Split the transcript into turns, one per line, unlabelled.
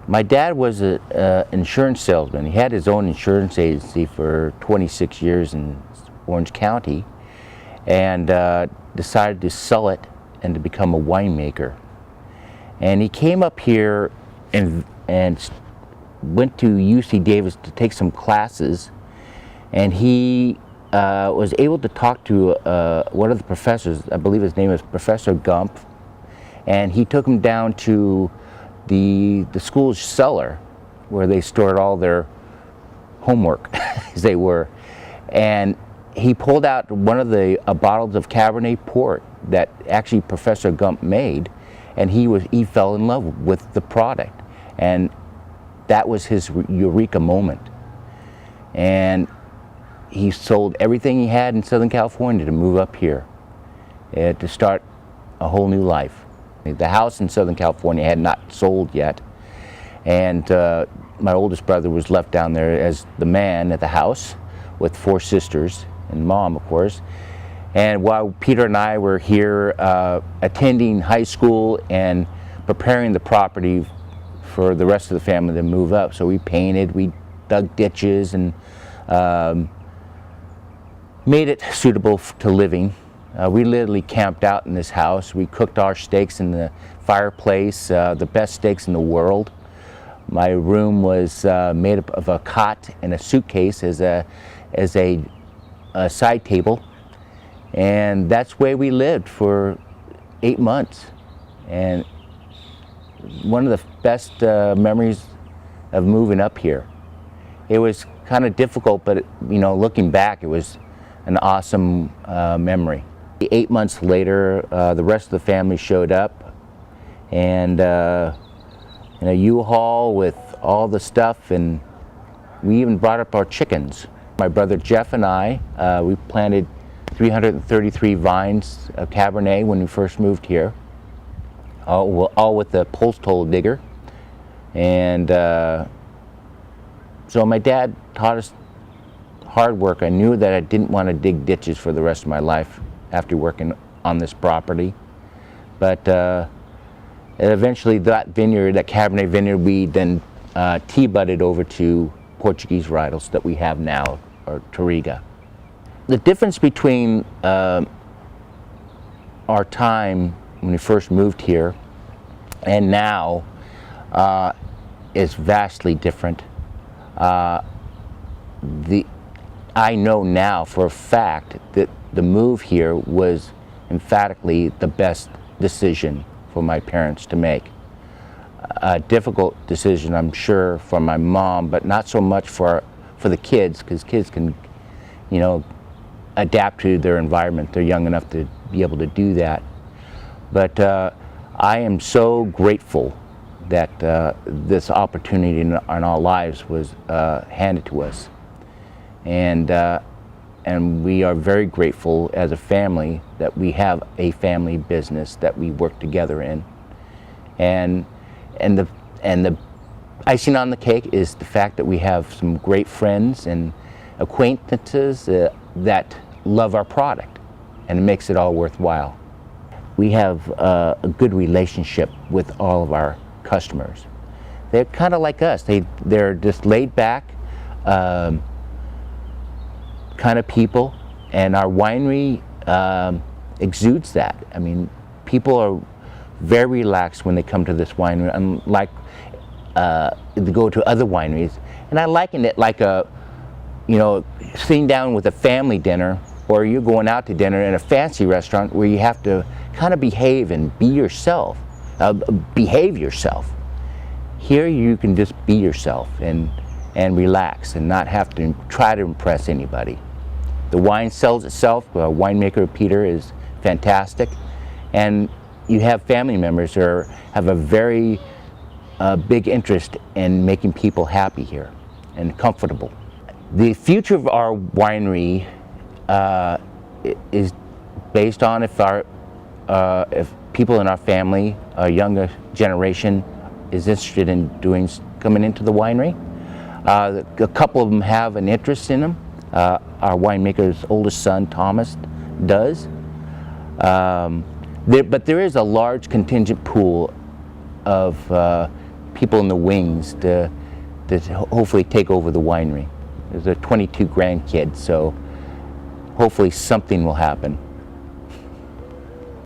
My dad was an insurance salesman. He had his own insurance agency for 26 years in Orange County, and decided to sell it and to become a winemaker. And he came up here and went to UC Davis to take some classes, and he was able to talk to one of the professors. I believe his name is Professor Gump, and he took him down to the school's cellar where they stored all their homework, as they were, and he pulled out one of the bottles of Cabernet Port that actually Professor Gump made, and he fell in love with the product, and that was his eureka moment. And he sold everything he had in Southern California to move up here to start a whole new life. The house in Southern California had not sold yet, and my oldest brother was left down there as the man at the house with 4 sisters and mom, of course. And while Peter and I were here attending high school and preparing the property for the rest of the family to move up, so we painted, we dug ditches, and made it suitable to living. We literally camped out in this house. We cooked our steaks in the fireplace, the best steaks in the world. My room was made up of a cot and a suitcase as a side table, and that's where we lived for 8 months. And one of the best memories of moving up here. It was kind of difficult, but looking back, it was an awesome memory. 8 months later, the rest of the family showed up, and in a U-Haul with all the stuff, and we even brought up our chickens. My brother Jeff and I, we planted 333 vines of Cabernet when we first moved here, all with the post hole digger. And so my dad taught us hard work. I knew that I didn't want to dig ditches for the rest of my life after working on this property. But eventually that vineyard, that Cabernet vineyard, we then tea-budded over to Portuguese varietals that we have now, or Touriga. The difference between our time when we first moved here and now is vastly different. I know now for a fact that the move here was emphatically the best decision for my parents to make. A difficult decision, I'm sure, for my mom, but not so much for the kids, because kids can, adapt to their environment. They're young enough to be able to do that. But I am so grateful that this opportunity in our lives was handed to us. And we are very grateful as a family that we have a family business that we work together in. And the icing on the cake is the fact that we have some great friends and acquaintances that love our product, and it makes it all worthwhile. We have a good relationship with all of our customers. They're kind of like us. They're just laid back kind of people, and our winery exudes that. I mean, people are very relaxed when they come to this winery, unlike to go to other wineries. And I liken it like sitting down with a family dinner, or you're going out to dinner in a fancy restaurant where you have to kind of behave and be yourself, behave yourself. Here you can just be yourself and relax and not have to try to impress anybody. The wine sells itself. Winemaker Peter is fantastic, and you have family members who have a very big interest in making people happy here and comfortable. The future of our winery is based on if people in our family, our younger generation, is interested in coming into the winery. A couple of them have an interest in them. Our winemaker's oldest son, Thomas, does. But there is a large contingent pool of people in the wings to hopefully take over the winery. There's a 22 grandkids, so hopefully something will happen.